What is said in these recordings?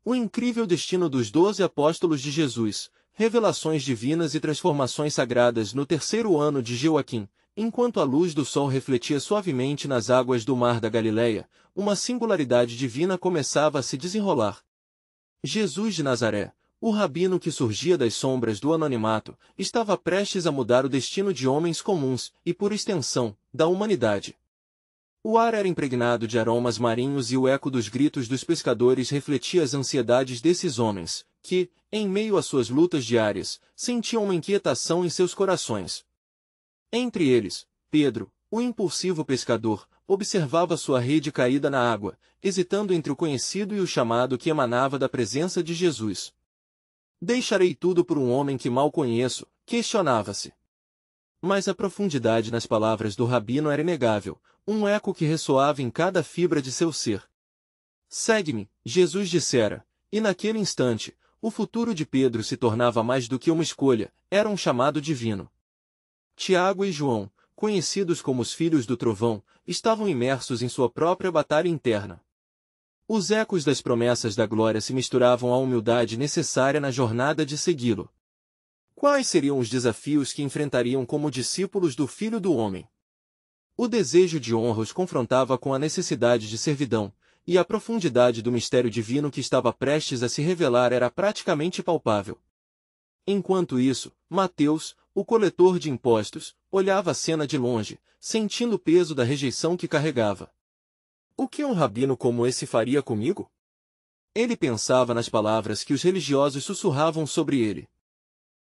O incrível destino dos 12 apóstolos de Jesus, revelações divinas e transformações sagradas no terceiro ano de Joaquim, enquanto a luz do sol refletia suavemente nas águas do mar da Galileia, uma singularidade divina começava a se desenrolar. Jesus de Nazaré, o rabino que surgia das sombras do anonimato, estava prestes a mudar o destino de homens comuns e, por extensão, da humanidade. O ar era impregnado de aromas marinhos e o eco dos gritos dos pescadores refletia as ansiedades desses homens, que, em meio às suas lutas diárias, sentiam uma inquietação em seus corações. Entre eles, Pedro, o impulsivo pescador, observava sua rede caída na água, hesitando entre o conhecido e o chamado que emanava da presença de Jesus. Deixarei tudo por um homem que mal conheço, questionava-se. Mas a profundidade nas palavras do rabino era inegável, um eco que ressoava em cada fibra de seu ser. Segue-me, Jesus dissera, e naquele instante, o futuro de Pedro se tornava mais do que uma escolha, era um chamado divino. Tiago e João, conhecidos como os filhos do trovão, estavam imersos em sua própria batalha interna. Os ecos das promessas da glória se misturavam à humildade necessária na jornada de segui-lo. Quais seriam os desafios que enfrentariam como discípulos do Filho do Homem? O desejo de honra os confrontava com a necessidade de servidão, e a profundidade do mistério divino que estava prestes a se revelar era praticamente palpável. Enquanto isso, Mateus, o coletor de impostos, olhava a cena de longe, sentindo o peso da rejeição que carregava. O que um rabino como esse faria comigo? Ele pensava nas palavras que os religiosos sussurravam sobre ele.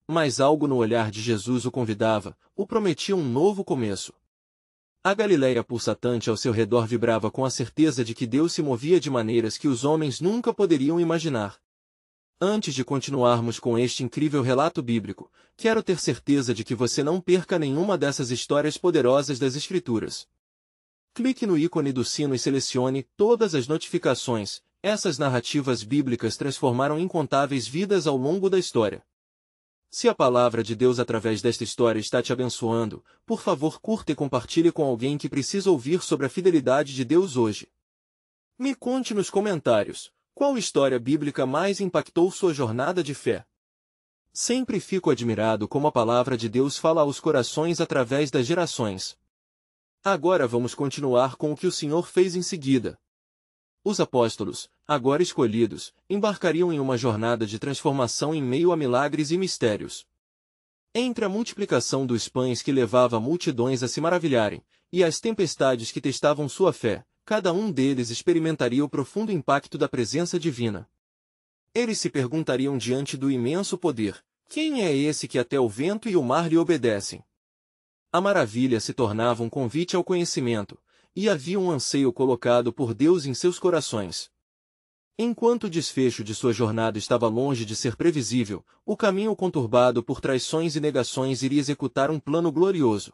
Mas algo no olhar de Jesus o convidava, o prometia um novo começo. A Galileia pulsatante ao seu redor vibrava com a certeza de que Deus se movia de maneiras que os homens nunca poderiam imaginar. Antes de continuarmos com este incrível relato bíblico, quero ter certeza de que você não perca nenhuma dessas histórias poderosas das Escrituras. Clique no ícone do sino e selecione todas as notificações. Essas narrativas bíblicas transformaram incontáveis vidas ao longo da história. Se a palavra de Deus através desta história está te abençoando, por favor curta e compartilhe com alguém que precisa ouvir sobre a fidelidade de Deus hoje. Me conte nos comentários, qual história bíblica mais impactou sua jornada de fé? Sempre fico admirado como a palavra de Deus fala aos corações através das gerações. Agora vamos continuar com o que o Senhor fez em seguida. Os apóstolos, agora escolhidos, embarcariam em uma jornada de transformação em meio a milagres e mistérios. Entre a multiplicação dos pães que levava multidões a se maravilharem, e as tempestades que testavam sua fé, cada um deles experimentaria o profundo impacto da presença divina. Eles se perguntariam diante do imenso poder: quem é esse que até o vento e o mar lhe obedecem? A maravilha se tornava um convite ao conhecimento, e havia um anseio colocado por Deus em seus corações. Enquanto o desfecho de sua jornada estava longe de ser previsível, o caminho conturbado por traições e negações iria executar um plano glorioso.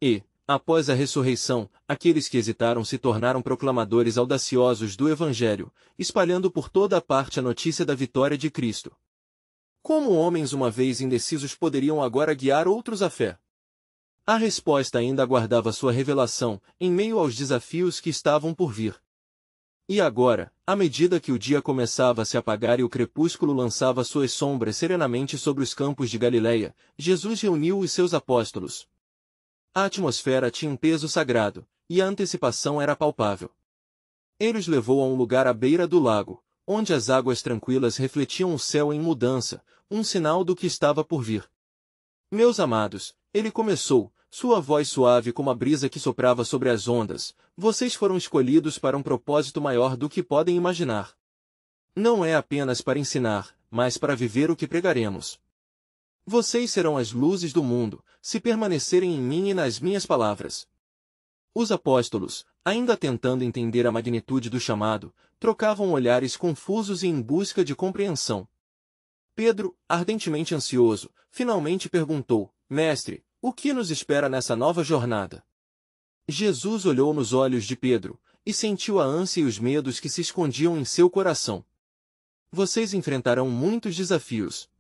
E, após a ressurreição, aqueles que hesitaram se tornaram proclamadores audaciosos do Evangelho, espalhando por toda a parte a notícia da vitória de Cristo. Como homens uma vez indecisos poderiam agora guiar outros à fé? A resposta ainda aguardava sua revelação, em meio aos desafios que estavam por vir. E agora, à medida que o dia começava a se apagar e o crepúsculo lançava suas sombras serenamente sobre os campos de Galileia, Jesus reuniu os seus apóstolos. A atmosfera tinha um peso sagrado, e a antecipação era palpável. Ele os levou a um lugar à beira do lago, onde as águas tranquilas refletiam o céu em mudança, um sinal do que estava por vir. Meus amados, ele começou, sua voz suave como a brisa que soprava sobre as ondas, vocês foram escolhidos para um propósito maior do que podem imaginar. Não é apenas para ensinar, mas para viver o que pregaremos. Vocês serão as luzes do mundo, se permanecerem em mim e nas minhas palavras. Os apóstolos, ainda tentando entender a magnitude do chamado, trocavam olhares confusos e em busca de compreensão. Pedro, ardentemente ansioso, finalmente perguntou: Mestre, o que nos espera nessa nova jornada? Jesus olhou nos olhos de Pedro, e sentiu a ânsia e os medos que se escondiam em seu coração. Vocês enfrentarão muitos desafios.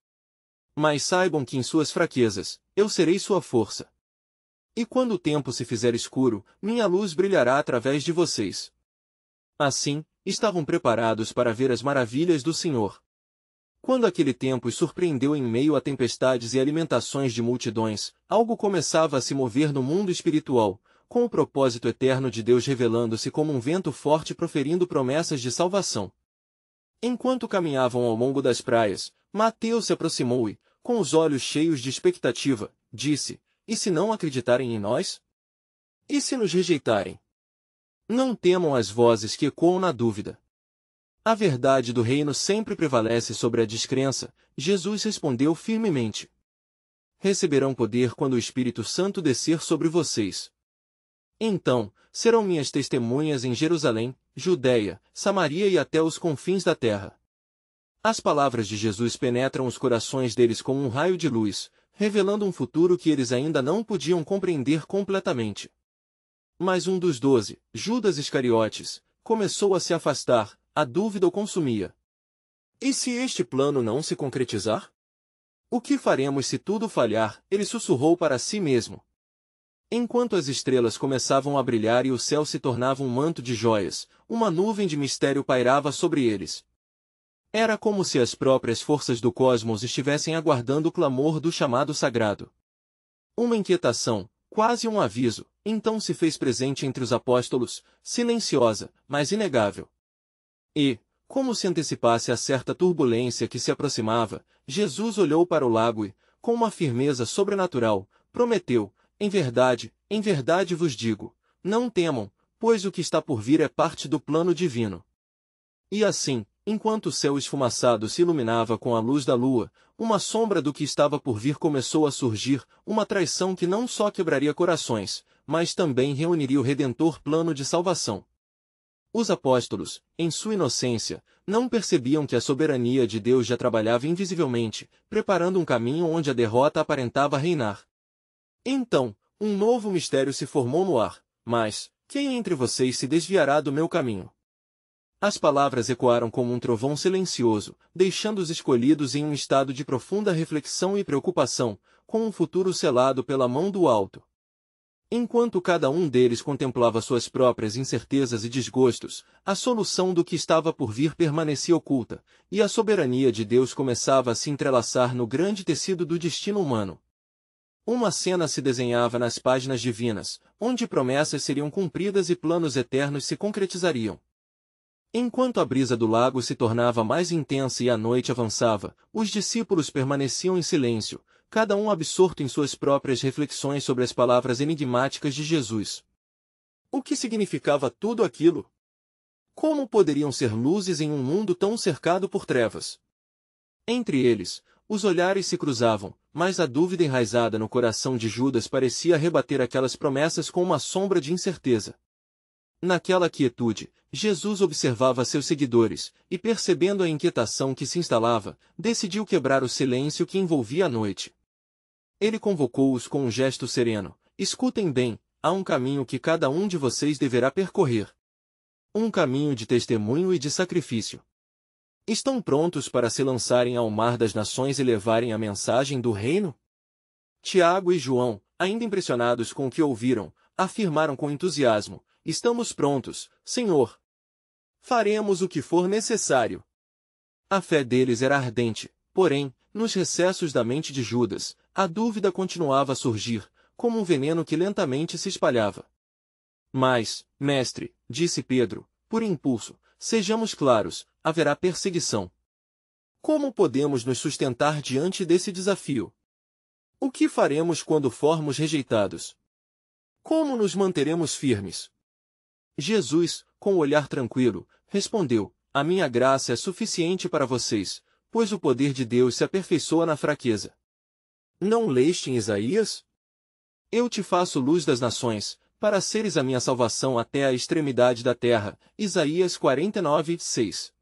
Mas saibam que em suas fraquezas, eu serei sua força. E quando o tempo se fizer escuro, minha luz brilhará através de vocês. Assim, estavam preparados para ver as maravilhas do Senhor. Quando aquele tempo os surpreendeu em meio a tempestades e alimentações de multidões, algo começava a se mover no mundo espiritual, com o propósito eterno de Deus revelando-se como um vento forte proferindo promessas de salvação. Enquanto caminhavam ao longo das praias, Mateus se aproximou e, com os olhos cheios de expectativa, disse: "E se não acreditarem em nós? E se nos rejeitarem? Não temam as vozes que ecoam na dúvida. A verdade do reino sempre prevalece sobre a descrença." Jesus respondeu firmemente: "Receberão poder quando o Espírito Santo descer sobre vocês. Então, serão minhas testemunhas em Jerusalém, Judeia, Samaria e até os confins da terra." As palavras de Jesus penetram os corações deles como um raio de luz, revelando um futuro que eles ainda não podiam compreender completamente. Mas um dos 12, Judas Iscariotes, começou a se afastar, a dúvida o consumia. E se este plano não se concretizar? O que faremos se tudo falhar? Ele sussurrou para si mesmo. Enquanto as estrelas começavam a brilhar e o céu se tornava um manto de joias, uma nuvem de mistério pairava sobre eles. Era como se as próprias forças do cosmos estivessem aguardando o clamor do chamado sagrado. Uma inquietação, quase um aviso, então se fez presente entre os apóstolos, silenciosa, mas inegável. E, como se antecipasse a certa turbulência que se aproximava, Jesus olhou para o lago e, com uma firmeza sobrenatural, prometeu: em verdade vos digo, não temam, pois o que está por vir é parte do plano divino." E assim, enquanto o céu esfumaçado se iluminava com a luz da lua, uma sombra do que estava por vir começou a surgir, uma traição que não só quebraria corações, mas também reuniria o redentor plano de salvação. Os apóstolos, em sua inocência, não percebiam que a soberania de Deus já trabalhava invisivelmente, preparando um caminho onde a derrota aparentava reinar. Então, um novo mistério se formou no ar: "Mas, quem entre vocês se desviará do meu caminho?" As palavras ecoaram como um trovão silencioso, deixando os escolhidos em um estado de profunda reflexão e preocupação, com um futuro selado pela mão do alto. Enquanto cada um deles contemplava suas próprias incertezas e desgostos, a solução do que estava por vir permanecia oculta, e a soberania de Deus começava a se entrelaçar no grande tecido do destino humano. Uma cena se desenhava nas páginas divinas, onde promessas seriam cumpridas e planos eternos se concretizariam. Enquanto a brisa do lago se tornava mais intensa e a noite avançava, os discípulos permaneciam em silêncio, cada um absorto em suas próprias reflexões sobre as palavras enigmáticas de Jesus. O que significava tudo aquilo? Como poderiam ser luzes em um mundo tão cercado por trevas? Entre eles, os olhares se cruzavam, mas a dúvida enraizada no coração de Judas parecia rebater aquelas promessas com uma sombra de incerteza. Naquela quietude, Jesus observava seus seguidores, e percebendo a inquietação que se instalava, decidiu quebrar o silêncio que envolvia a noite. Ele convocou-os com um gesto sereno: "Escutem bem, há um caminho que cada um de vocês deverá percorrer. Um caminho de testemunho e de sacrifício. Estão prontos para se lançarem ao mar das nações e levarem a mensagem do reino?" Tiago e João, ainda impressionados com o que ouviram, afirmaram com entusiasmo: "Estamos prontos, Senhor. Faremos o que for necessário." A fé deles era ardente, porém, nos recessos da mente de Judas, a dúvida continuava a surgir, como um veneno que lentamente se espalhava. "Mas, mestre", disse Pedro, por impulso, "sejamos claros, haverá perseguição. Como podemos nos sustentar diante desse desafio? O que faremos quando formos rejeitados? Como nos manteremos firmes?" Jesus, com o olhar tranquilo, respondeu: "A minha graça é suficiente para vocês, pois o poder de Deus se aperfeiçoa na fraqueza. Não leste em Isaías? Eu te faço luz das nações, para seres a minha salvação até a extremidade da terra." Isaías 49:6.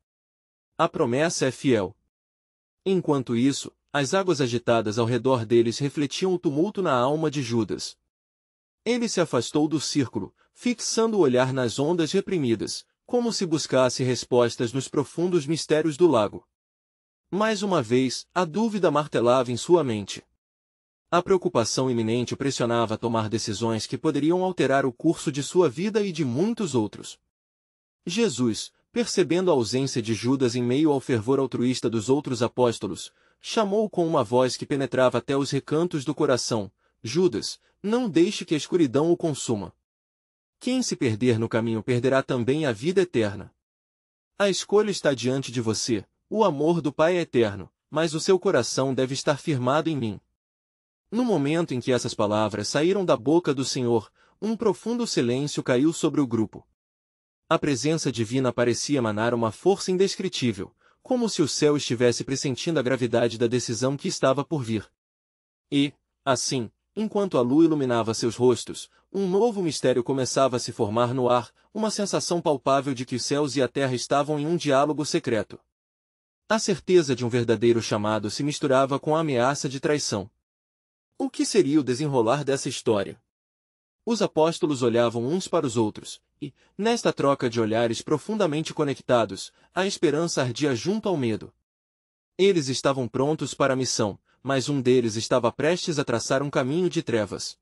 A promessa é fiel. Enquanto isso, as águas agitadas ao redor deles refletiam o tumulto na alma de Judas. Ele se afastou do círculo, fixando o olhar nas ondas reprimidas, como se buscasse respostas nos profundos mistérios do lago. Mais uma vez, a dúvida martelava em sua mente. A preocupação iminente o pressionava a tomar decisões que poderiam alterar o curso de sua vida e de muitos outros. Jesus, percebendo a ausência de Judas em meio ao fervor altruísta dos outros apóstolos, chamou com uma voz que penetrava até os recantos do coração: Judas, não deixe que a escuridão o consuma. Quem se perder no caminho perderá também a vida eterna. A escolha está diante de você, o amor do Pai é eterno, mas o seu coração deve estar firmado em mim. No momento em que essas palavras saíram da boca do Senhor, um profundo silêncio caiu sobre o grupo. A presença divina parecia emanar uma força indescritível, como se o céu estivesse pressentindo a gravidade da decisão que estava por vir. E, assim, enquanto a lua iluminava seus rostos, um novo mistério começava a se formar no ar, uma sensação palpável de que os céus e a terra estavam em um diálogo secreto. A certeza de um verdadeiro chamado se misturava com a ameaça de traição. O que seria o desenrolar dessa história? Os apóstolos olhavam uns para os outros, e, nesta troca de olhares profundamente conectados, a esperança ardia junto ao medo. Eles estavam prontos para a missão, mas um deles estava prestes a traçar um caminho de trevas.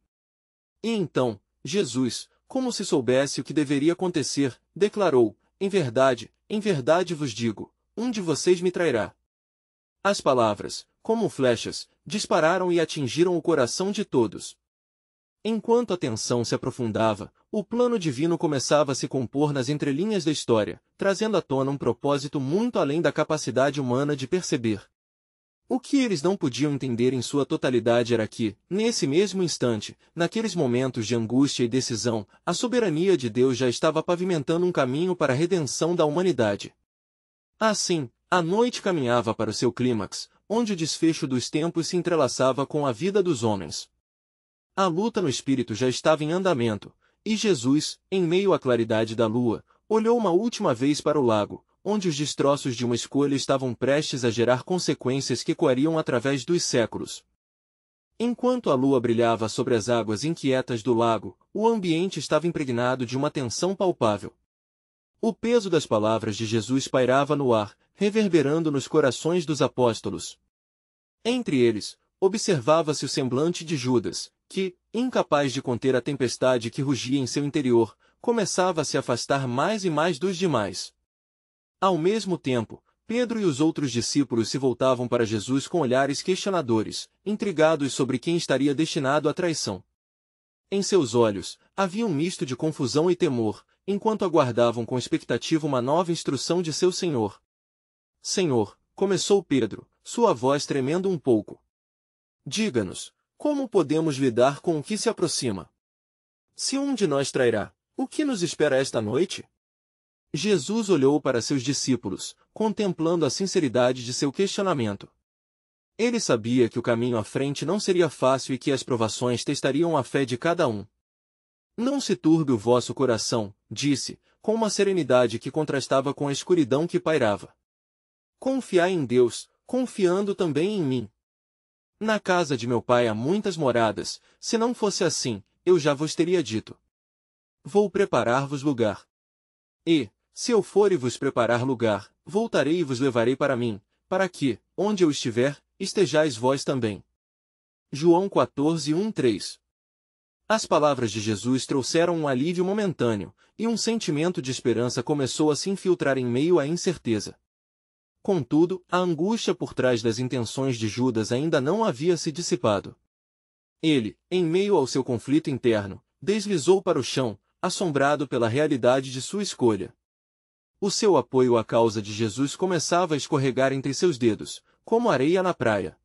E então, Jesus, como se soubesse o que deveria acontecer, declarou: em verdade vos digo, um de vocês me trairá. As palavras, como flechas, dispararam e atingiram o coração de todos. Enquanto a tensão se aprofundava, o plano divino começava a se compor nas entrelinhas da história, trazendo à tona um propósito muito além da capacidade humana de perceber. O que eles não podiam entender em sua totalidade era que, nesse mesmo instante, naqueles momentos de angústia e decisão, a soberania de Deus já estava pavimentando um caminho para a redenção da humanidade. Assim, a noite caminhava para o seu clímax, onde o desfecho dos tempos se entrelaçava com a vida dos homens. A luta no espírito já estava em andamento, e Jesus, em meio à claridade da lua, olhou uma última vez para o lago, onde os destroços de uma escolha estavam prestes a gerar consequências que ecoariam através dos séculos. Enquanto a lua brilhava sobre as águas inquietas do lago, o ambiente estava impregnado de uma tensão palpável. O peso das palavras de Jesus pairava no ar, reverberando nos corações dos apóstolos. Entre eles, observava-se o semblante de Judas, que, incapaz de conter a tempestade que rugia em seu interior, começava a se afastar mais e mais dos demais. Ao mesmo tempo, Pedro e os outros discípulos se voltavam para Jesus com olhares questionadores, intrigados sobre quem estaria destinado à traição. Em seus olhos, havia um misto de confusão e temor, enquanto aguardavam com expectativa uma nova instrução de seu Senhor. Senhor, começou Pedro, sua voz tremendo um pouco. Diga-nos, como podemos lidar com o que se aproxima? Se um de nós trairá, o que nos espera esta noite? Jesus olhou para seus discípulos, contemplando a sinceridade de seu questionamento. Ele sabia que o caminho à frente não seria fácil e que as provações testariam a fé de cada um. Não se turbe o vosso coração, disse, com uma serenidade que contrastava com a escuridão que pairava. Confiai em Deus, confiando também em mim. Na casa de meu pai há muitas moradas, se não fosse assim, eu já vos teria dito. Vou preparar-vos lugar. E, se eu for e vos preparar lugar, voltarei e vos levarei para mim, para que, onde eu estiver, estejais vós também. João 14:1-3. As palavras de Jesus trouxeram um alívio momentâneo, e um sentimento de esperança começou a se infiltrar em meio à incerteza. Contudo, a angústia por trás das intenções de Judas ainda não havia se dissipado. Ele, em meio ao seu conflito interno, deslizou para o chão, assombrado pela realidade de sua escolha. O seu apoio à causa de Jesus começava a escorregar entre seus dedos, como areia na praia.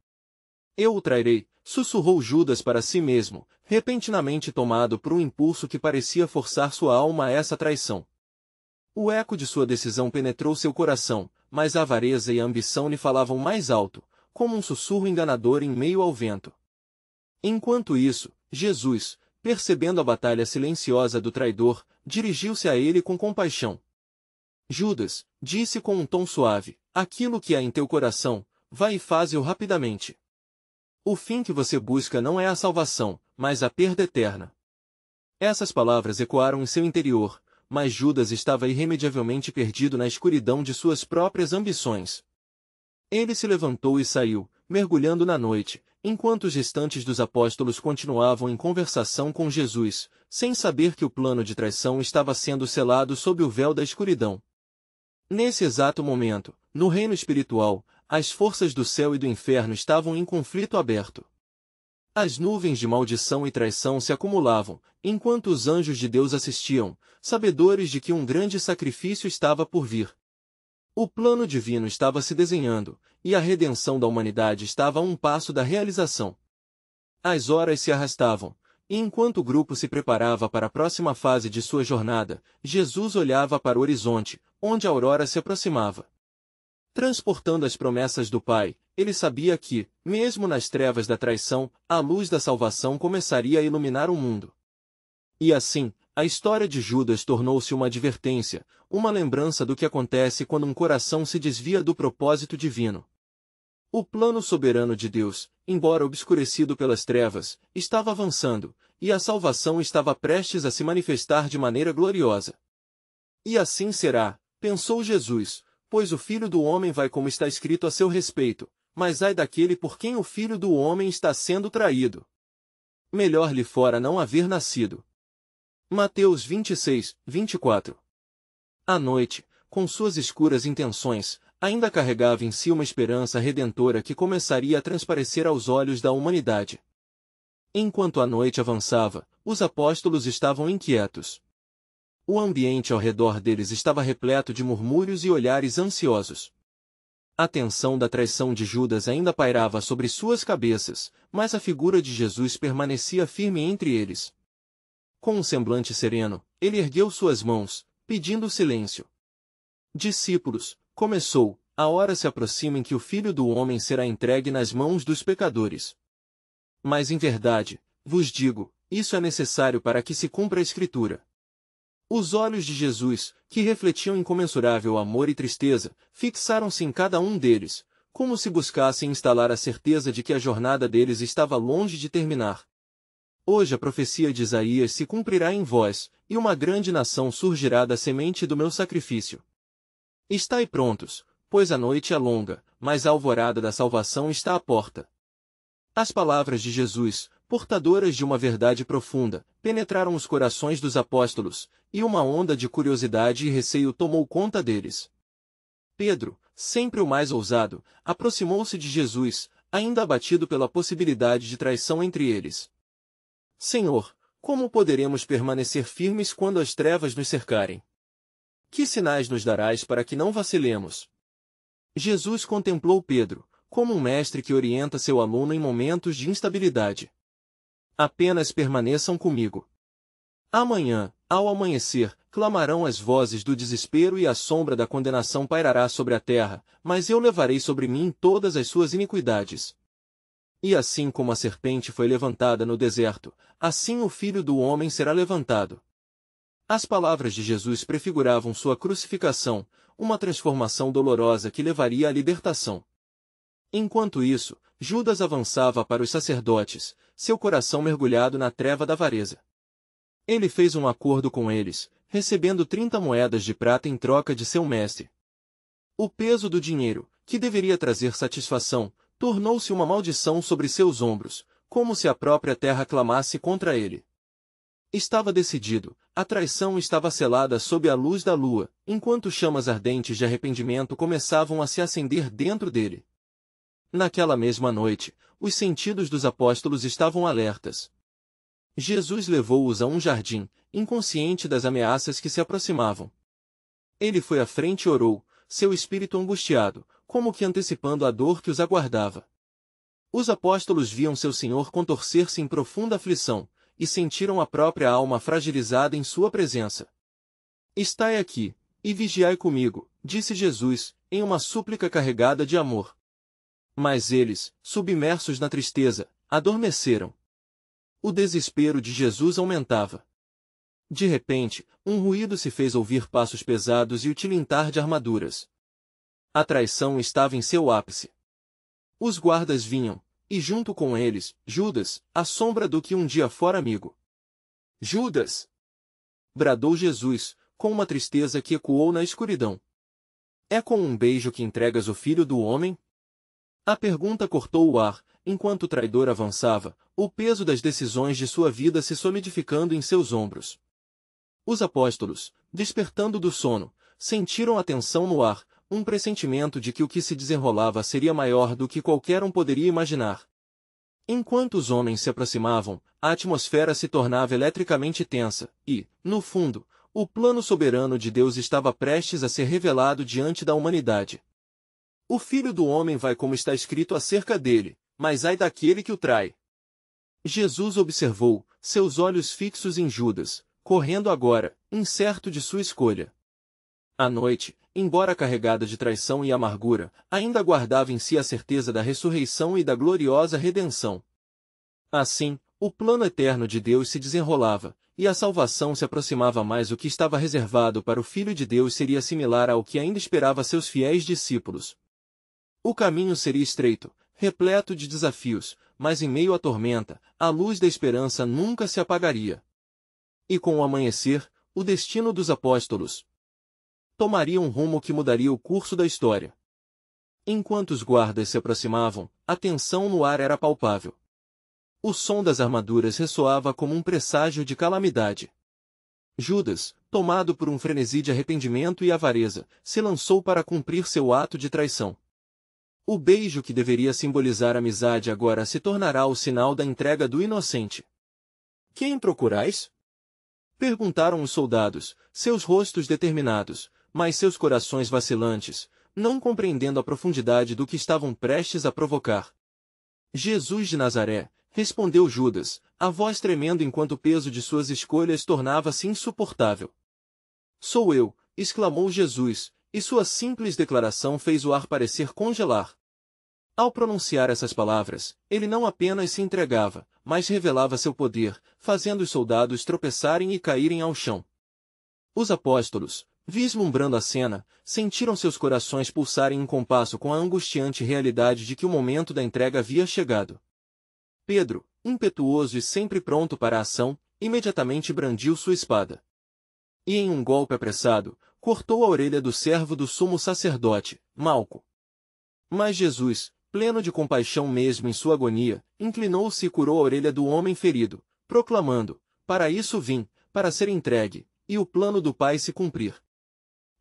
Eu o trairei, sussurrou Judas para si mesmo, repentinamente tomado por um impulso que parecia forçar sua alma a essa traição. O eco de sua decisão penetrou seu coração, mas a avareza e a ambição lhe falavam mais alto, como um sussurro enganador em meio ao vento. Enquanto isso, Jesus, percebendo a batalha silenciosa do traidor, dirigiu-se a ele com compaixão. Judas, disse com um tom suave, aquilo que há em teu coração, vai e faze-o rapidamente. O fim que você busca não é a salvação, mas a perda eterna. Essas palavras ecoaram em seu interior, mas Judas estava irremediavelmente perdido na escuridão de suas próprias ambições. Ele se levantou e saiu, mergulhando na noite, enquanto os restantes dos apóstolos continuavam em conversação com Jesus, sem saber que o plano de traição estava sendo selado sob o véu da escuridão. Nesse exato momento, no reino espiritual, as forças do céu e do inferno estavam em conflito aberto. As nuvens de maldição e traição se acumulavam, enquanto os anjos de Deus assistiam, sabedores de que um grande sacrifício estava por vir. O plano divino estava se desenhando, e a redenção da humanidade estava a um passo da realização. As horas se arrastavam, e enquanto o grupo se preparava para a próxima fase de sua jornada, Jesus olhava para o horizonte, onde a aurora se aproximava. Transportando as promessas do Pai, ele sabia que, mesmo nas trevas da traição, a luz da salvação começaria a iluminar o mundo. E assim, a história de Judas tornou-se uma advertência, uma lembrança do que acontece quando um coração se desvia do propósito divino. O plano soberano de Deus, embora obscurecido pelas trevas, estava avançando, e a salvação estava prestes a se manifestar de maneira gloriosa. E assim será, pensou Jesus, pois o Filho do Homem vai como está escrito a seu respeito, mas ai daquele por quem o Filho do Homem está sendo traído. Melhor lhe fora não haver nascido. Mateus 26, 24. À noite, com suas escuras intenções, ainda carregava em si uma esperança redentora que começaria a transparecer aos olhos da humanidade. Enquanto a noite avançava, os apóstolos estavam inquietos. O ambiente ao redor deles estava repleto de murmúrios e olhares ansiosos. A tensão da traição de Judas ainda pairava sobre suas cabeças, mas a figura de Jesus permanecia firme entre eles. Com um semblante sereno, ele ergueu suas mãos, pedindo silêncio. Discípulos, começou, a hora se aproxima em que o Filho do Homem será entregue nas mãos dos pecadores. Mas em verdade, vos digo, isso é necessário para que se cumpra a Escritura. Os olhos de Jesus, que refletiam incomensurável amor e tristeza, fixaram-se em cada um deles, como se buscassem instalar a certeza de que a jornada deles estava longe de terminar. Hoje a profecia de Isaías se cumprirá em vós, e uma grande nação surgirá da semente do meu sacrifício. Estai prontos, pois a noite é longa, mas a alvorada da salvação está à porta. As palavras de Jesus, portadoras de uma verdade profunda, penetraram os corações dos apóstolos, e uma onda de curiosidade e receio tomou conta deles. Pedro, sempre o mais ousado, aproximou-se de Jesus, ainda abatido pela possibilidade de traição entre eles. Senhor, como poderemos permanecer firmes quando as trevas nos cercarem? Que sinais nos darás para que não vacilemos? Jesus contemplou Pedro, como um mestre que orienta seu aluno em momentos de instabilidade. Apenas permaneçam comigo. Amanhã, ao amanhecer, clamarão as vozes do desespero e a sombra da condenação pairará sobre a terra, mas eu levarei sobre mim todas as suas iniquidades. E assim como a serpente foi levantada no deserto, assim o Filho do Homem será levantado. As palavras de Jesus prefiguravam sua crucificação, uma transformação dolorosa que levaria à libertação. Enquanto isso, Judas avançava para os sacerdotes, seu coração mergulhado na treva da avareza. Ele fez um acordo com eles, recebendo 30 moedas de prata em troca de seu mestre. O peso do dinheiro, que deveria trazer satisfação, tornou-se uma maldição sobre seus ombros, como se a própria terra clamasse contra ele. Estava decidido, a traição estava selada sob a luz da lua, enquanto chamas ardentes de arrependimento começavam a se acender dentro dele. Naquela mesma noite, os sentidos dos apóstolos estavam alertas. Jesus levou-os a um jardim, inconsciente das ameaças que se aproximavam. Ele foi à frente e orou, seu espírito angustiado, como que antecipando a dor que os aguardava. Os apóstolos viam seu Senhor contorcer-se em profunda aflição, e sentiram a própria alma fragilizada em sua presença. Estai aqui, e vigiai comigo, disse Jesus, em uma súplica carregada de amor. Mas eles, submersos na tristeza, adormeceram. O desespero de Jesus aumentava. De repente, um ruído se fez ouvir, passos pesados e o tilintar de armaduras. A traição estava em seu ápice. Os guardas vinham, e junto com eles, Judas, a sombra do que um dia fora amigo. Judas! Bradou Jesus, com uma tristeza que ecoou na escuridão. É com um beijo que entregas o Filho do Homem? A pergunta cortou o ar, enquanto o traidor avançava, o peso das decisões de sua vida se solidificando em seus ombros. Os apóstolos, despertando do sono, sentiram a tensão no ar, um pressentimento de que o que se desenrolava seria maior do que qualquer um poderia imaginar. Enquanto os homens se aproximavam, a atmosfera se tornava eletricamente tensa, e, no fundo, o plano soberano de Deus estava prestes a ser revelado diante da humanidade. O Filho do Homem vai como está escrito acerca dele, mas ai daquele que o trai. Jesus observou, seus olhos fixos em Judas, correndo agora, incerto de sua escolha. A noite, embora carregada de traição e amargura, ainda guardava em si a certeza da ressurreição e da gloriosa redenção. Assim, o plano eterno de Deus se desenrolava, e a salvação se aproximava mais. O que estava reservado para o Filho de Deus seria similar ao que ainda esperava seus fiéis discípulos. O caminho seria estreito, repleto de desafios, mas em meio à tormenta, a luz da esperança nunca se apagaria. E com o amanhecer, o destino dos apóstolos tomaria um rumo que mudaria o curso da história. Enquanto os guardas se aproximavam, a tensão no ar era palpável. O som das armaduras ressoava como um presságio de calamidade. Judas, tomado por um frenesi de arrependimento e avareza, se lançou para cumprir seu ato de traição. O beijo que deveria simbolizar amizade agora se tornará o sinal da entrega do inocente. Quem procurais? Perguntaram os soldados, seus rostos determinados, mas seus corações vacilantes, não compreendendo a profundidade do que estavam prestes a provocar. Jesus de Nazaré, respondeu Judas, a voz tremendo enquanto o peso de suas escolhas tornava-se insuportável. Sou eu, exclamou Jesus, e sua simples declaração fez o ar parecer congelar. Ao pronunciar essas palavras, ele não apenas se entregava, mas revelava seu poder, fazendo os soldados tropeçarem e caírem ao chão. Os apóstolos, vislumbrando a cena, sentiram seus corações pulsarem em compasso com a angustiante realidade de que o momento da entrega havia chegado. Pedro, impetuoso e sempre pronto para a ação, imediatamente brandiu sua espada. E em um golpe apressado, cortou a orelha do servo do sumo sacerdote, Malco. Mas Jesus, pleno de compaixão mesmo em sua agonia, inclinou-se e curou a orelha do homem ferido, proclamando, para isso vim, para ser entregue, e o plano do Pai se cumprir.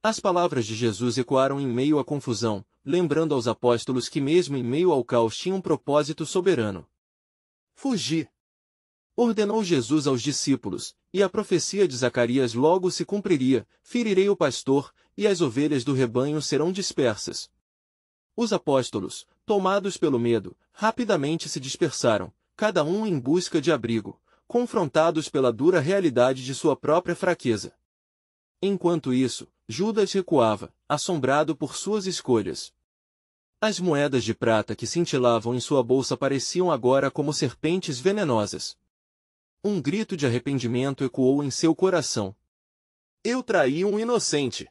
As palavras de Jesus ecoaram em meio à confusão, lembrando aos apóstolos que mesmo em meio ao caos tinha um propósito soberano. Fugi! Ordenou Jesus aos discípulos, e a profecia de Zacarias logo se cumpriria: ferirei o pastor, e as ovelhas do rebanho serão dispersas. Os apóstolos, tomados pelo medo, rapidamente se dispersaram, cada um em busca de abrigo, confrontados pela dura realidade de sua própria fraqueza. Enquanto isso, Judas recuava, assombrado por suas escolhas. As moedas de prata que cintilavam em sua bolsa pareciam agora como serpentes venenosas. Um grito de arrependimento ecoou em seu coração. Eu traí um inocente!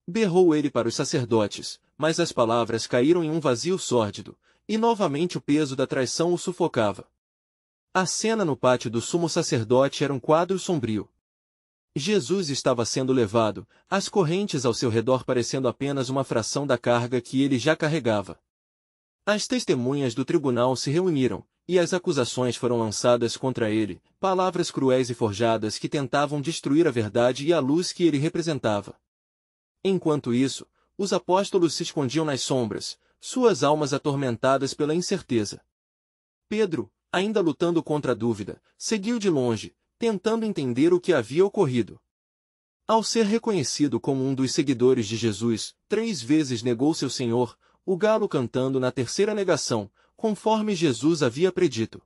Berrou ele para os sacerdotes, mas as palavras caíram em um vazio sórdido, e novamente o peso da traição o sufocava. A cena no pátio do sumo sacerdote era um quadro sombrio. Jesus estava sendo levado, as correntes ao seu redor parecendo apenas uma fração da carga que ele já carregava. As testemunhas do tribunal se reuniram, e as acusações foram lançadas contra ele, palavras cruéis e forjadas que tentavam destruir a verdade e a luz que ele representava. Enquanto isso, os apóstolos se escondiam nas sombras, suas almas atormentadas pela incerteza. Pedro, ainda lutando contra a dúvida, seguiu de longe, tentando entender o que havia ocorrido. Ao ser reconhecido como um dos seguidores de Jesus, 3 vezes negou seu Senhor, o galo cantando na terceira negação, conforme Jesus havia predito.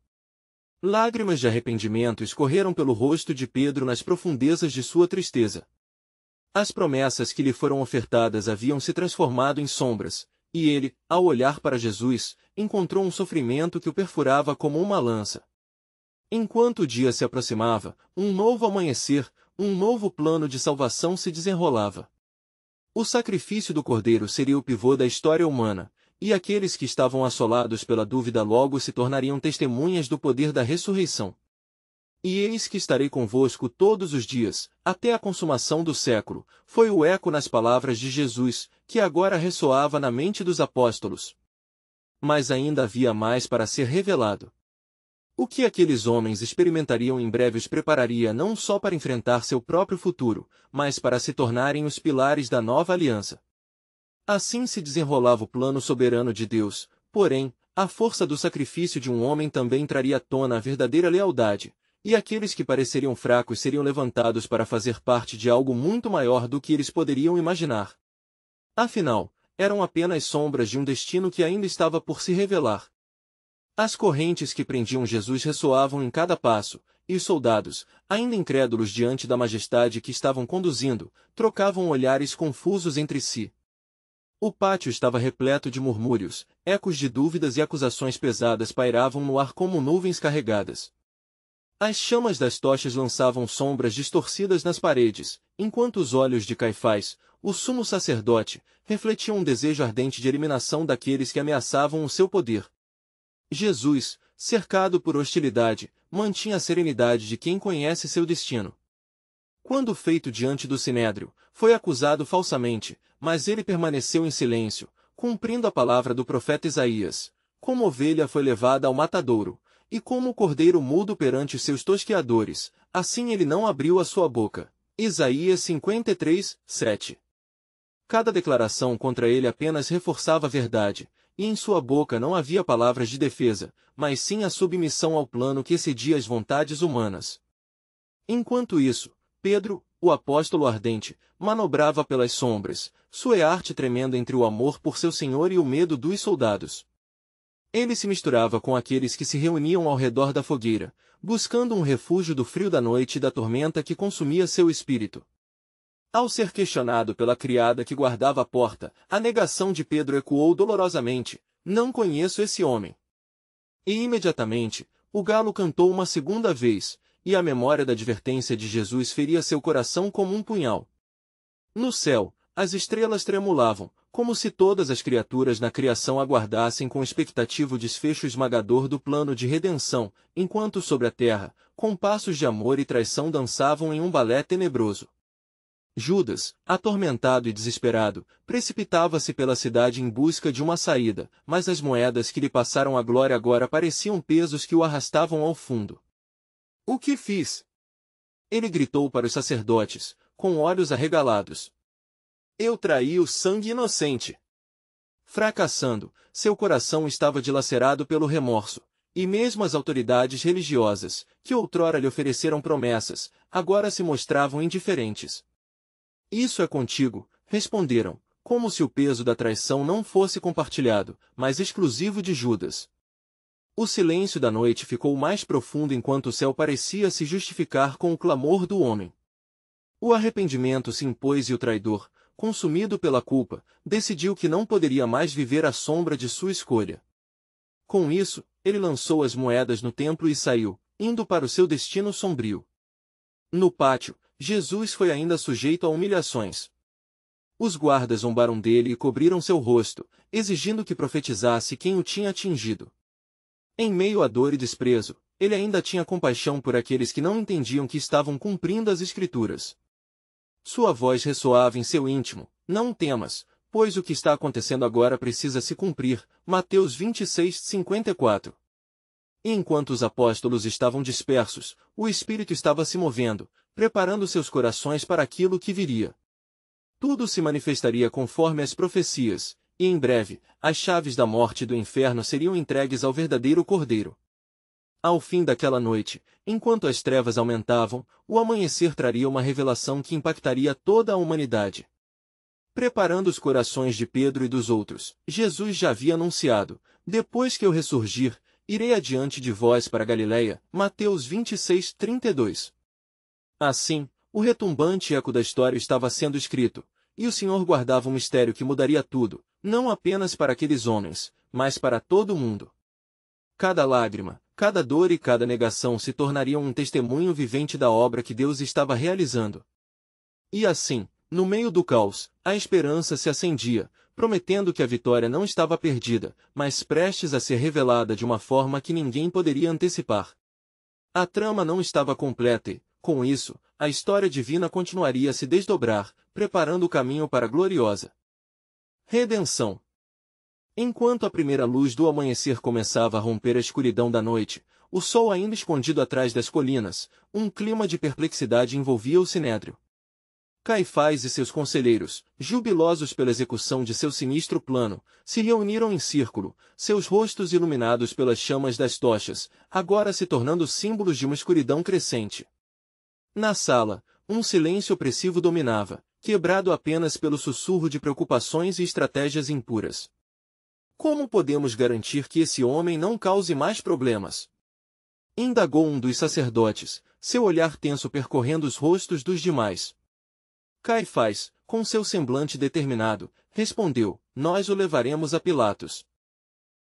Lágrimas de arrependimento escorreram pelo rosto de Pedro nas profundezas de sua tristeza. As promessas que lhe foram ofertadas haviam se transformado em sombras, e ele, ao olhar para Jesus, encontrou um sofrimento que o perfurava como uma lança. Enquanto o dia se aproximava, um novo amanhecer, um novo plano de salvação se desenrolava. O sacrifício do Cordeiro seria o pivô da história humana, e aqueles que estavam assolados pela dúvida logo se tornariam testemunhas do poder da ressurreição. E eis que estarei convosco todos os dias, até a consumação do século, foi o eco nas palavras de Jesus, que agora ressoava na mente dos apóstolos. Mas ainda havia mais para ser revelado. O que aqueles homens experimentariam em breve os prepararia não só para enfrentar seu próprio futuro, mas para se tornarem os pilares da nova aliança. Assim se desenrolava o plano soberano de Deus, porém, a força do sacrifício de um homem também traria à tona a verdadeira lealdade, e aqueles que pareceriam fracos seriam levantados para fazer parte de algo muito maior do que eles poderiam imaginar. Afinal, eram apenas sombras de um destino que ainda estava por se revelar. As correntes que prendiam Jesus ressoavam em cada passo, e os soldados, ainda incrédulos diante da majestade que estavam conduzindo, trocavam olhares confusos entre si. O pátio estava repleto de murmúrios, ecos de dúvidas e acusações pesadas pairavam no ar como nuvens carregadas. As chamas das tochas lançavam sombras distorcidas nas paredes, enquanto os olhos de Caifás, o sumo sacerdote, refletiam um desejo ardente de eliminação daqueles que ameaçavam o seu poder. Jesus, cercado por hostilidade, mantinha a serenidade de quem conhece seu destino. Quando feito diante do sinédrio, foi acusado falsamente, mas ele permaneceu em silêncio, cumprindo a palavra do profeta Isaías. Como ovelha foi levada ao matadouro, e como o cordeiro mudo perante os seus tosqueadores, assim ele não abriu a sua boca. Isaías 53, 7. Cada declaração contra ele apenas reforçava a verdade, e em sua boca não havia palavras de defesa, mas sim a submissão ao plano que excedia as vontades humanas. Enquanto isso, Pedro, o apóstolo ardente, manobrava pelas sombras, sua arte tremendo entre o amor por seu Senhor e o medo dos soldados. Ele se misturava com aqueles que se reuniam ao redor da fogueira, buscando um refúgio do frio da noite e da tormenta que consumia seu espírito. Ao ser questionado pela criada que guardava a porta, a negação de Pedro ecoou dolorosamente: "Não conheço esse homem." E imediatamente, o galo cantou uma segunda vez, e a memória da advertência de Jesus feria seu coração como um punhal. No céu, as estrelas tremulavam, como se todas as criaturas na criação aguardassem com expectativa o desfecho esmagador do plano de redenção, enquanto sobre a terra, compassos de amor e traição dançavam em um balé tenebroso. Judas, atormentado e desesperado, precipitava-se pela cidade em busca de uma saída, mas as moedas que lhe passaram a glória agora pareciam pesos que o arrastavam ao fundo. "O que fiz?" Ele gritou para os sacerdotes, com olhos arregalados. "Eu traí o sangue inocente." Fracassando, seu coração estava dilacerado pelo remorso, e mesmo as autoridades religiosas, que outrora lhe ofereceram promessas, agora se mostravam indiferentes. "Isso é contigo," responderam, como se o peso da traição não fosse compartilhado, mas exclusivo de Judas. O silêncio da noite ficou mais profundo enquanto o céu parecia se justificar com o clamor do homem. O arrependimento se impôs e o traidor, consumido pela culpa, decidiu que não poderia mais viver à sombra de sua escolha. Com isso, ele lançou as moedas no templo e saiu, indo para o seu destino sombrio. No pátio, Jesus foi ainda sujeito a humilhações. Os guardas zombaram dele e cobriram seu rosto, exigindo que profetizasse quem o tinha atingido. Em meio à dor e desprezo, ele ainda tinha compaixão por aqueles que não entendiam que estavam cumprindo as Escrituras. Sua voz ressoava em seu íntimo: "Não temas, pois o que está acontecendo agora precisa se cumprir." Mateus 26, 54. E enquanto os apóstolos estavam dispersos, o Espírito estava se movendo, preparando seus corações para aquilo que viria. Tudo se manifestaria conforme as profecias, e em breve, as chaves da morte e do inferno seriam entregues ao verdadeiro Cordeiro. Ao fim daquela noite, enquanto as trevas aumentavam, o amanhecer traria uma revelação que impactaria toda a humanidade. Preparando os corações de Pedro e dos outros, Jesus já havia anunciado: "Depois que eu ressurgir, irei adiante de vós para Galiléia." Mateus 26, 32. Assim, o retumbante eco da história estava sendo escrito, e o Senhor guardava um mistério que mudaria tudo, não apenas para aqueles homens, mas para todo o mundo. Cada lágrima, cada dor e cada negação se tornariam um testemunho vivente da obra que Deus estava realizando. E assim, no meio do caos, a esperança se acendia, prometendo que a vitória não estava perdida, mas prestes a ser revelada de uma forma que ninguém poderia antecipar. A trama não estava completa e, com isso, a história divina continuaria a se desdobrar, preparando o caminho para a gloriosa redenção. Enquanto a primeira luz do amanhecer começava a romper a escuridão da noite, o sol ainda escondido atrás das colinas, um clima de perplexidade envolvia o sinédrio. Caifás e seus conselheiros, jubilosos pela execução de seu sinistro plano, se reuniram em círculo, seus rostos iluminados pelas chamas das tochas, agora se tornando símbolos de uma escuridão crescente. Na sala, um silêncio opressivo dominava, quebrado apenas pelo sussurro de preocupações e estratégias impuras. Como podemos garantir que esse homem não cause mais problemas? Indagou um dos sacerdotes, seu olhar tenso percorrendo os rostos dos demais. Caifás, com seu semblante determinado, respondeu: nós o levaremos a Pilatos.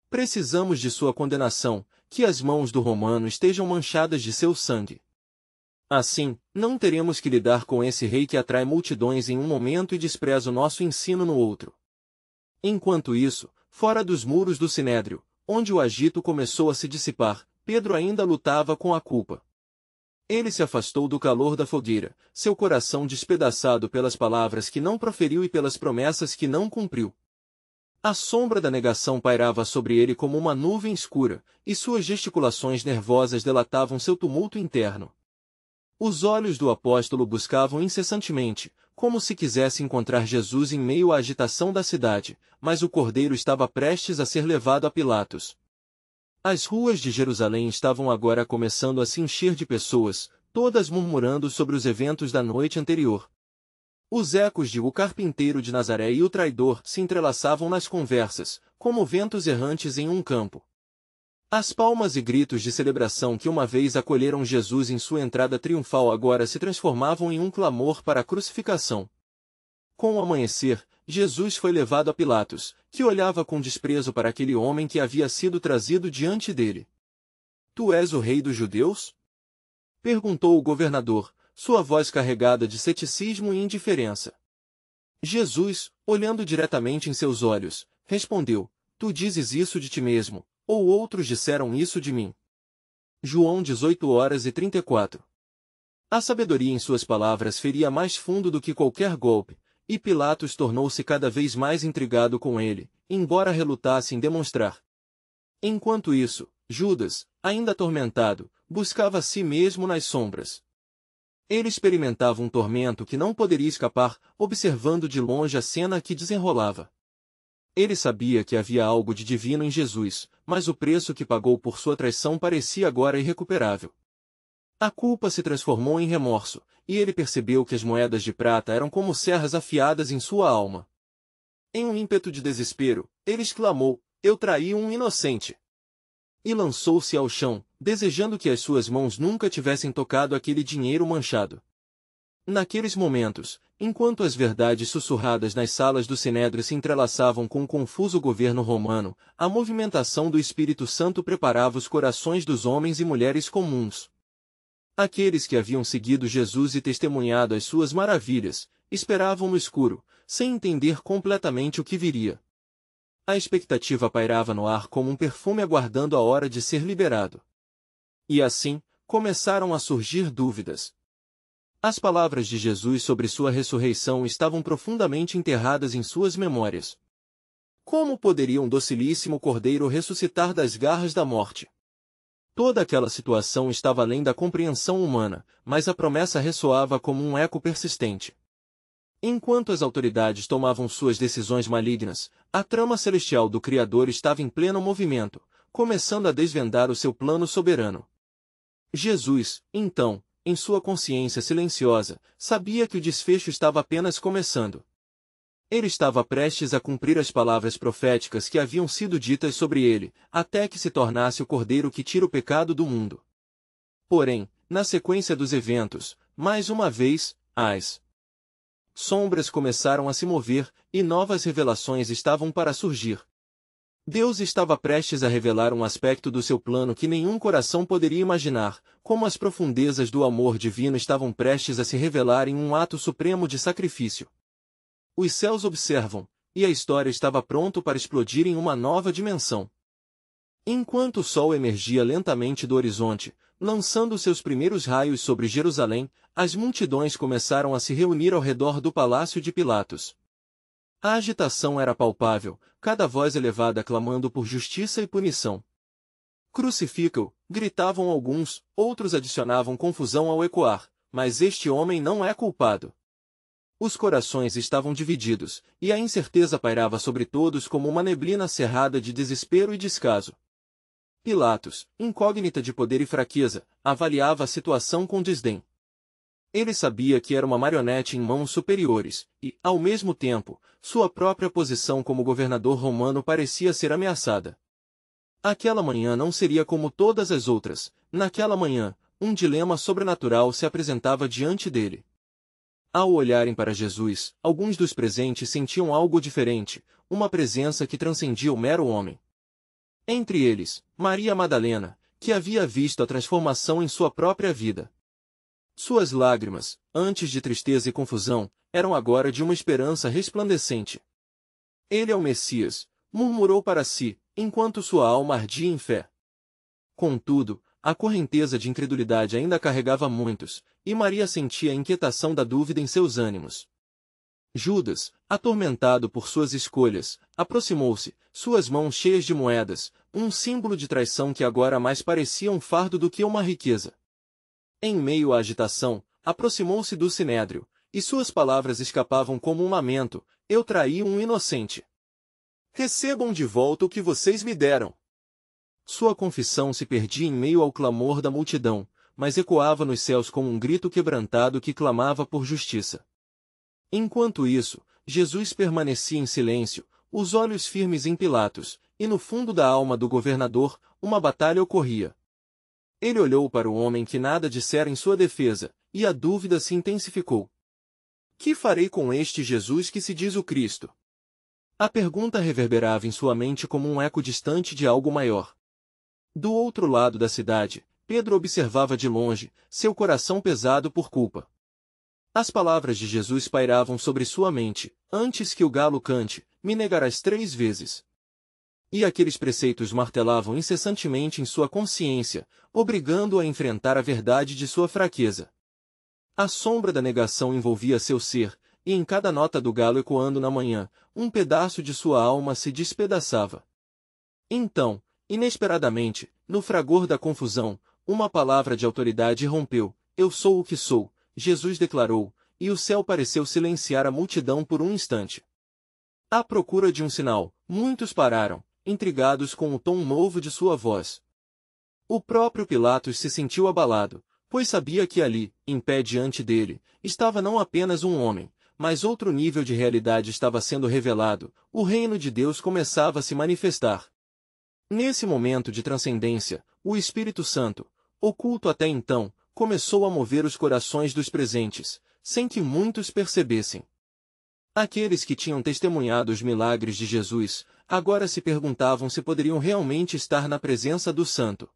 Precisamos de sua condenação, que as mãos do romano estejam manchadas de seu sangue. Assim, não teremos que lidar com esse rei que atrai multidões em um momento e despreza o nosso ensino no outro. Enquanto isso, fora dos muros do sinédrio, onde o agito começou a se dissipar, Pedro ainda lutava com a culpa. Ele se afastou do calor da fogueira, seu coração despedaçado pelas palavras que não proferiu e pelas promessas que não cumpriu. A sombra da negação pairava sobre ele como uma nuvem escura, e suas gesticulações nervosas delatavam seu tumulto interno. Os olhos do apóstolo buscavam incessantemente, como se quisesse encontrar Jesus em meio à agitação da cidade, mas o cordeiro estava prestes a ser levado a Pilatos. As ruas de Jerusalém estavam agora começando a se encher de pessoas, todas murmurando sobre os eventos da noite anterior. Os ecos de O Carpinteiro de Nazaré e o Traidor se entrelaçavam nas conversas, como ventos errantes em um campo. As palmas e gritos de celebração que uma vez acolheram Jesus em sua entrada triunfal agora se transformavam em um clamor para a crucificação. Com o amanhecer, Jesus foi levado a Pilatos, que olhava com desprezo para aquele homem que havia sido trazido diante dele. Tu és o rei dos judeus? Perguntou o governador, sua voz carregada de ceticismo e indiferença. Jesus, olhando diretamente em seus olhos, respondeu: Tu dizes isso de ti mesmo, ou outros disseram isso de mim? João 18:34. A sabedoria em suas palavras feria mais fundo do que qualquer golpe, e Pilatos tornou-se cada vez mais intrigado com ele, embora relutasse em demonstrar. Enquanto isso, Judas, ainda atormentado, buscava a si mesmo nas sombras. Ele experimentava um tormento que não poderia escapar, observando de longe a cena que desenrolava. Ele sabia que havia algo de divino em Jesus, mas o preço que pagou por sua traição parecia agora irrecuperável. A culpa se transformou em remorso, e ele percebeu que as moedas de prata eram como serras afiadas em sua alma. Em um ímpeto de desespero, ele exclamou: Eu traí um inocente! E lançou-se ao chão, desejando que as suas mãos nunca tivessem tocado aquele dinheiro manchado. Naqueles momentos, enquanto as verdades sussurradas nas salas do Sinédrio se entrelaçavam com o confuso governo romano, a movimentação do Espírito Santo preparava os corações dos homens e mulheres comuns. Aqueles que haviam seguido Jesus e testemunhado as suas maravilhas, esperavam no escuro, sem entender completamente o que viria. A expectativa pairava no ar como um perfume aguardando a hora de ser liberado. E assim, começaram a surgir dúvidas. As palavras de Jesus sobre sua ressurreição estavam profundamente enterradas em suas memórias. Como poderia um docilíssimo cordeiro ressuscitar das garras da morte? Toda aquela situação estava além da compreensão humana, mas a promessa ressoava como um eco persistente. Enquanto as autoridades tomavam suas decisões malignas, a trama celestial do Criador estava em pleno movimento, começando a desvendar o seu plano soberano. Jesus, então, em sua consciência silenciosa, sabia que o desfecho estava apenas começando. Ele estava prestes a cumprir as palavras proféticas que haviam sido ditas sobre ele, até que se tornasse o Cordeiro que tira o pecado do mundo. Porém, na sequência dos eventos, mais uma vez, as sombras começaram a se mover, e novas revelações estavam para surgir. Deus estava prestes a revelar um aspecto do seu plano que nenhum coração poderia imaginar, como as profundezas do amor divino estavam prestes a se revelar em um ato supremo de sacrifício. Os céus observam, e a história estava pronto para explodir em uma nova dimensão. Enquanto o sol emergia lentamente do horizonte, lançando seus primeiros raios sobre Jerusalém, as multidões começaram a se reunir ao redor do palácio de Pilatos. A agitação era palpável, cada voz elevada clamando por justiça e punição. Crucifica-o, gritavam alguns, outros adicionavam confusão ao ecoar, mas este homem não é culpado. Os corações estavam divididos, e a incerteza pairava sobre todos como uma neblina cerrada de desespero e descaso. Pilatos, incógnita de poder e fraqueza, avaliava a situação com desdém. Ele sabia que era uma marionete em mãos superiores, e, ao mesmo tempo, sua própria posição como governador romano parecia ser ameaçada. Aquela manhã não seria como todas as outras. Naquela manhã, um dilema sobrenatural se apresentava diante dele. Ao olharem para Jesus, alguns dos presentes sentiam algo diferente, uma presença que transcendia o mero homem. Entre eles, Maria Madalena, que havia visto a transformação em sua própria vida. Suas lágrimas, antes de tristeza e confusão, eram agora de uma esperança resplandecente. Ele é o Messias, murmurou para si, enquanto sua alma ardia em fé. Contudo, a correnteza de incredulidade ainda carregava muitos, e Maria sentia a inquietação da dúvida em seus ânimos. Judas, atormentado por suas escolhas, aproximou-se, suas mãos cheias de moedas, um símbolo de traição que agora mais parecia um fardo do que uma riqueza. Em meio à agitação, aproximou-se do sinédrio, e suas palavras escapavam como um lamento: eu traí um inocente. Recebam de volta o que vocês me deram. Sua confissão se perdia em meio ao clamor da multidão, mas ecoava nos céus como um grito quebrantado que clamava por justiça. Enquanto isso, Jesus permanecia em silêncio, os olhos firmes em Pilatos, e no fundo da alma do governador, uma batalha ocorria. Ele olhou para o homem que nada dissera em sua defesa, e a dúvida se intensificou. Que farei com este Jesus que se diz o Cristo? A pergunta reverberava em sua mente como um eco distante de algo maior. Do outro lado da cidade, Pedro observava de longe, seu coração pesado por culpa. As palavras de Jesus pairavam sobre sua mente: antes que o galo cante, me negarás 3 vezes. E aqueles preceitos martelavam incessantemente em sua consciência, obrigando-o a enfrentar a verdade de sua fraqueza. A sombra da negação envolvia seu ser, e em cada nota do galo ecoando na manhã, um pedaço de sua alma se despedaçava. Então, inesperadamente, no fragor da confusão, uma palavra de autoridade rompeu: eu sou o que sou, Jesus declarou, e o céu pareceu silenciar a multidão por um instante. À procura de um sinal, muitos pararam, intrigados com o tom novo de sua voz. O próprio Pilatos se sentiu abalado, pois sabia que ali, em pé diante dele, estava não apenas um homem, mas outro nível de realidade estava sendo revelado: o reino de Deus começava a se manifestar. Nesse momento de transcendência, o Espírito Santo, oculto até então, começou a mover os corações dos presentes, sem que muitos percebessem. Aqueles que tinham testemunhado os milagres de Jesus, agora se perguntavam se poderiam realmente estar na presença do Santo.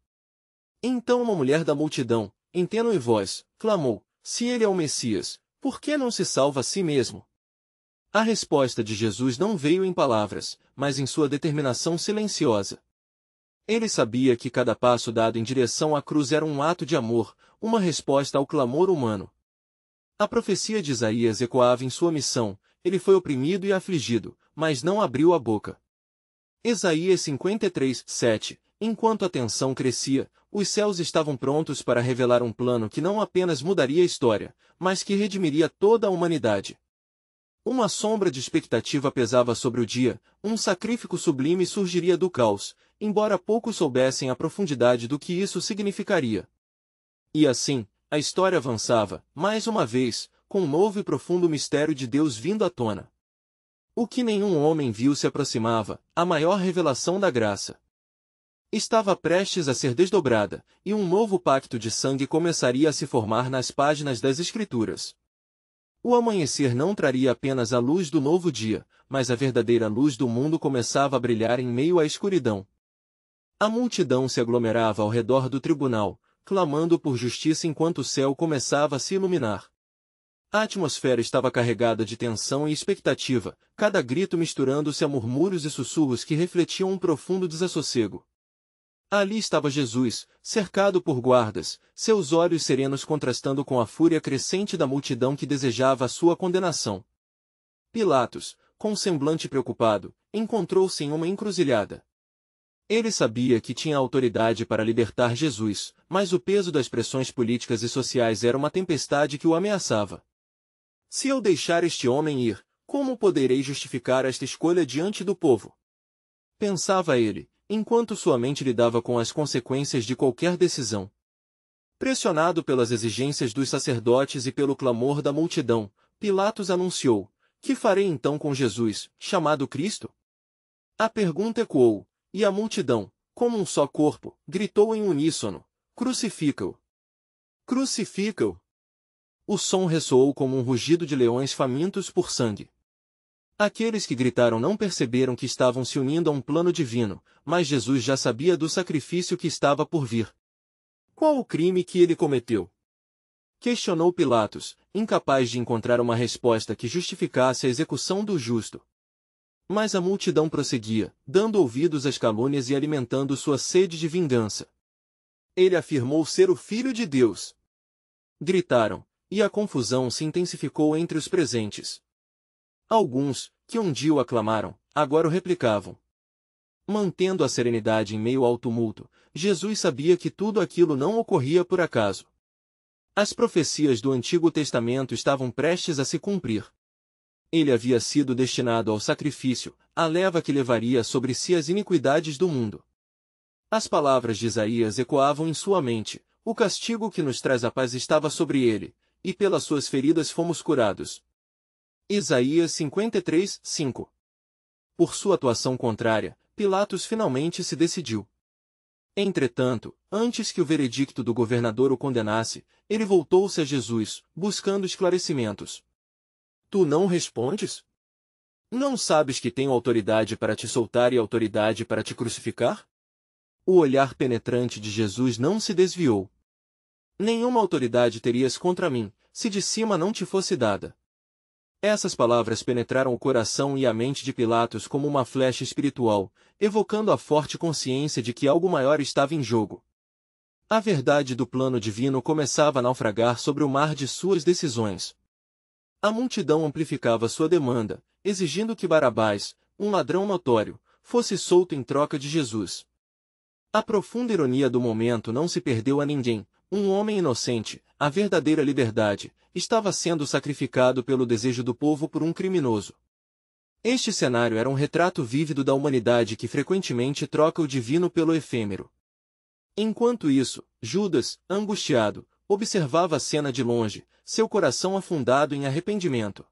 Então uma mulher da multidão, em tênue voz, clamou: se ele é o Messias, por que não se salva a si mesmo? A resposta de Jesus não veio em palavras, mas em sua determinação silenciosa. Ele sabia que cada passo dado em direção à cruz era um ato de amor, uma resposta ao clamor humano. A profecia de Isaías ecoava em sua missão: ele foi oprimido e afligido, mas não abriu a boca. Isaías 53, 7. Enquanto a tensão crescia, os céus estavam prontos para revelar um plano que não apenas mudaria a história, mas que redimiria toda a humanidade. Uma sombra de expectativa pesava sobre o dia, um sacrifício sublime surgiria do caos, embora poucos soubessem a profundidade do que isso significaria. E assim, a história avançava, mais uma vez, com um novo e profundo mistério de Deus vindo à tona. O que nenhum homem viu se aproximava, a maior revelação da graça. Estava prestes a ser desdobrada, e um novo pacto de sangue começaria a se formar nas páginas das Escrituras. O amanhecer não traria apenas a luz do novo dia, mas a verdadeira luz do mundo começava a brilhar em meio à escuridão. A multidão se aglomerava ao redor do tribunal, clamando por justiça enquanto o céu começava a se iluminar. A atmosfera estava carregada de tensão e expectativa, cada grito misturando-se a murmúrios e sussurros que refletiam um profundo desassossego. Ali estava Jesus, cercado por guardas, seus olhos serenos contrastando com a fúria crescente da multidão que desejava a sua condenação. Pilatos, com semblante preocupado, encontrou-se em uma encruzilhada. Ele sabia que tinha autoridade para libertar Jesus, mas o peso das pressões políticas e sociais era uma tempestade que o ameaçava. Se eu deixar este homem ir, como poderei justificar esta escolha diante do povo? Pensava ele, enquanto sua mente lidava com as consequências de qualquer decisão. Pressionado pelas exigências dos sacerdotes e pelo clamor da multidão, Pilatos anunciou: que farei então com Jesus, chamado Cristo? A pergunta ecoou, e a multidão, como um só corpo, gritou em uníssono: crucifica-o! Crucifica-o! O som ressoou como um rugido de leões famintos por sangue. Aqueles que gritaram não perceberam que estavam se unindo a um plano divino, mas Jesus já sabia do sacrifício que estava por vir. Qual o crime que ele cometeu? Questionou Pilatos, incapaz de encontrar uma resposta que justificasse a execução do justo. Mas a multidão prosseguia, dando ouvidos às calúnias e alimentando sua sede de vingança. Ele afirmou ser o Filho de Deus. Gritaram, e a confusão se intensificou entre os presentes. Alguns, que um dia o aclamaram, agora o replicavam. Mantendo a serenidade em meio ao tumulto, Jesus sabia que tudo aquilo não ocorria por acaso. As profecias do Antigo Testamento estavam prestes a se cumprir. Ele havia sido destinado ao sacrifício, a leva que levaria sobre si as iniquidades do mundo. As palavras de Isaías ecoavam em sua mente: o castigo que nos traz a paz estava sobre ele, e pelas suas feridas fomos curados. Isaías 53, 5. Por sua atuação contrária, Pilatos finalmente se decidiu. Entretanto, antes que o veredicto do governador o condenasse, ele voltou-se a Jesus, buscando esclarecimentos. Tu não respondes? Não sabes que tenho autoridade para te soltar e autoridade para te crucificar? O olhar penetrante de Jesus não se desviou. Nenhuma autoridade terias contra mim, se de cima não te fosse dada. Essas palavras penetraram o coração e a mente de Pilatos como uma flecha espiritual, evocando a forte consciência de que algo maior estava em jogo. A verdade do plano divino começava a naufragar sobre o mar de suas decisões. A multidão amplificava sua demanda, exigindo que Barabás, um ladrão notório, fosse solto em troca de Jesus. A profunda ironia do momento não se perdeu a ninguém. Um homem inocente, a verdadeira liberdade, estava sendo sacrificado pelo desejo do povo por um criminoso. Este cenário era um retrato vívido da humanidade que frequentemente troca o divino pelo efêmero. Enquanto isso, Judas, angustiado, observava a cena de longe, seu coração afundado em arrependimento.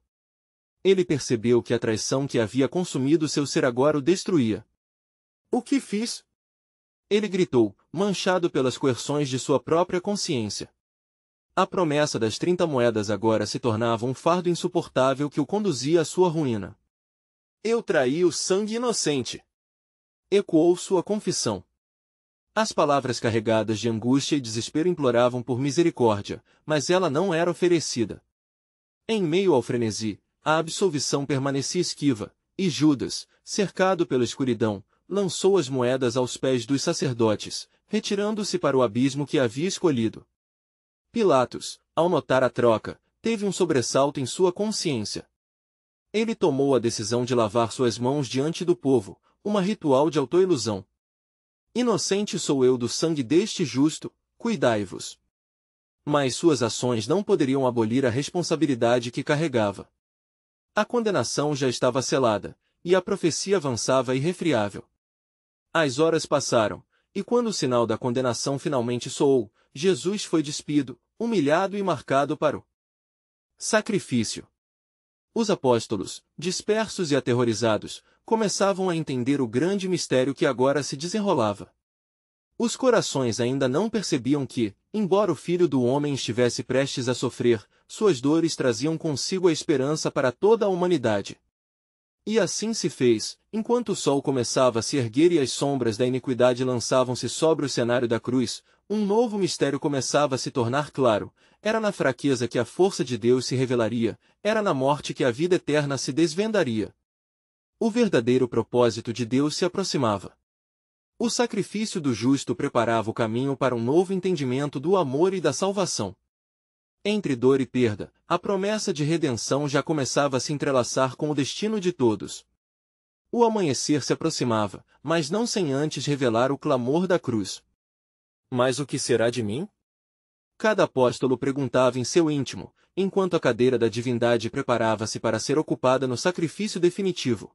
Ele percebeu que a traição que havia consumido seu ser agora o destruía. O que fiz? Ele gritou, manchado pelas coerções de sua própria consciência. A promessa das 30 moedas agora se tornava um fardo insuportável que o conduzia à sua ruína. Eu traí o sangue inocente. Ecoou sua confissão. As palavras carregadas de angústia e desespero imploravam por misericórdia, mas ela não era oferecida. Em meio ao frenesi, a absolvição permanecia esquiva, e Judas, cercado pela escuridão, lançou as moedas aos pés dos sacerdotes, retirando-se para o abismo que havia escolhido. Pilatos, ao notar a troca, teve um sobressalto em sua consciência. Ele tomou a decisão de lavar suas mãos diante do povo, uma ritual de autoilusão. Inocente sou eu do sangue deste justo, cuidai-vos. Mas suas ações não poderiam abolir a responsabilidade que carregava. A condenação já estava selada, e a profecia avançava irrefriável. As horas passaram, e quando o sinal da condenação finalmente soou, Jesus foi despido, humilhado e marcado para o sacrifício. Os apóstolos, dispersos e aterrorizados, começavam a entender o grande mistério que agora se desenrolava. Os corações ainda não percebiam que, embora o Filho do Homem estivesse prestes a sofrer, suas dores traziam consigo a esperança para toda a humanidade. E assim se fez, enquanto o sol começava a se erguer e as sombras da iniquidade lançavam-se sobre o cenário da cruz, um novo mistério começava a se tornar claro. Era na fraqueza que a força de Deus se revelaria, era na morte que a vida eterna se desvendaria. O verdadeiro propósito de Deus se aproximava. O sacrifício do justo preparava o caminho para um novo entendimento do amor e da salvação. Entre dor e perda, a promessa de redenção já começava a se entrelaçar com o destino de todos. O amanhecer se aproximava, mas não sem antes revelar o clamor da cruz. Mas o que será de mim? Cada apóstolo perguntava em seu íntimo, enquanto a cadeira da divindade preparava-se para ser ocupada no sacrifício definitivo.